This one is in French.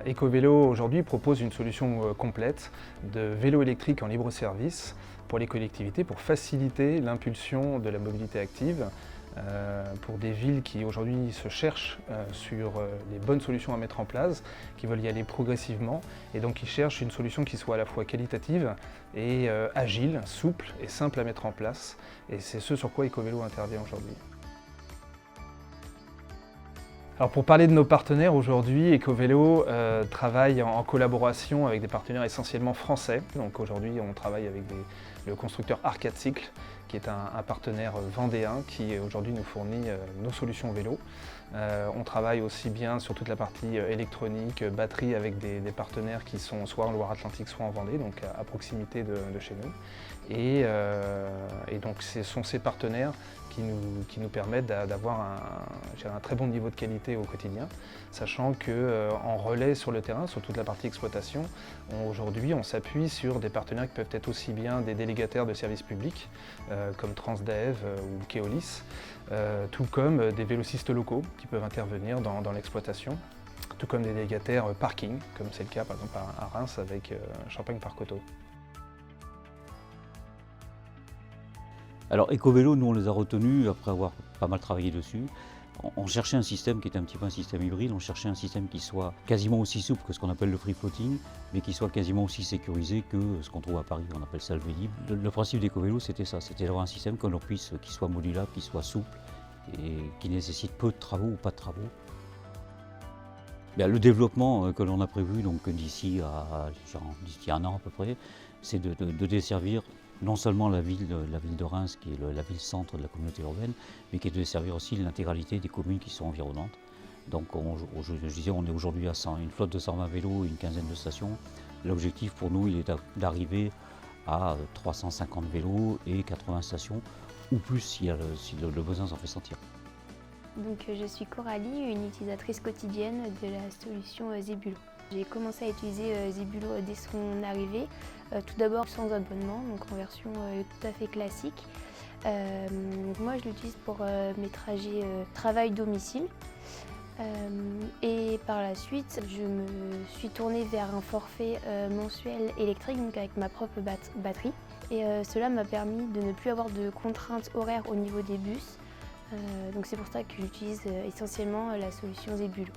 Ecovélo aujourd'hui propose une solution complète de vélo électrique en libre service pour les collectivités pour faciliter l'impulsion de la mobilité active pour des villes qui aujourd'hui se cherchent sur les bonnes solutions à mettre en place, qui veulent y aller progressivement et donc qui cherchent une solution qui soit à la fois qualitative et agile, souple et simple à mettre en place. Et c'est ce sur quoi Ecovélo intervient aujourd'hui. Alors pour parler de nos partenaires aujourd'hui, Ecovélo travaille en collaboration avec des partenaires essentiellement français. Donc aujourd'hui on travaille avec le constructeur Arcade Cycle, qui est un partenaire vendéen qui aujourd'hui nous fournit nos solutions vélo. On travaille aussi bien sur toute la partie électronique, batterie avec des partenaires qui sont soit en Loire-Atlantique, soit en Vendée, donc à proximité de chez nous. Et donc ce sont ces partenaires qui nous permettent d'avoir un très bon niveau de qualité au quotidien, sachant qu'en relais sur le terrain, sur toute la partie exploitation, aujourd'hui on s'appuie sur des partenaires qui peuvent être aussi bien des délégataires de services publics, comme Transdev ou Keolis, tout comme des vélocistes locaux qui peuvent intervenir dans l'exploitation, tout comme des délégataires parking, comme c'est le cas par exemple à Reims avec Champagne Parc Auto. Alors Ecovélo, nous on les a retenus après avoir pas mal travaillé dessus. On cherchait un système qui était un petit peu un système hybride, on cherchait un système qui soit quasiment aussi souple que ce qu'on appelle le free floating, mais qui soit quasiment aussi sécurisé que ce qu'on trouve à Paris, on appelle ça le Vélib. Le principe d'Ecovélo c'était ça, c'était d'avoir un système qui soit modulable, qui soit souple et qui nécessite peu de travaux ou pas de travaux. Bien, le développement que l'on a prévu d'ici un an à peu près, c'est de desservir non seulement la ville de Reims, qui est la ville-centre de la communauté urbaine, mais qui est de desservir aussi l'intégralité des communes qui sont environnantes. Donc je disais, on est aujourd'hui à une flotte de 120 vélos et une quinzaine de stations. L'objectif pour nous, il est d'arriver à 350 vélos et 80 stations, ou plus si le besoin s'en fait sentir. Donc, je suis Coralie, une utilisatrice quotidienne de la solution Zebulo. J'ai commencé à utiliser Zebulo dès son arrivée, tout d'abord sans abonnement, donc en version tout à fait classique. Moi je l'utilise pour mes trajets travail-domicile. Et par la suite, je me suis tournée vers un forfait mensuel électrique, donc avec ma propre batterie. Et cela m'a permis de ne plus avoir de contraintes horaires au niveau des bus. Donc c'est pour ça que j'utilise essentiellement la solution Zebulo.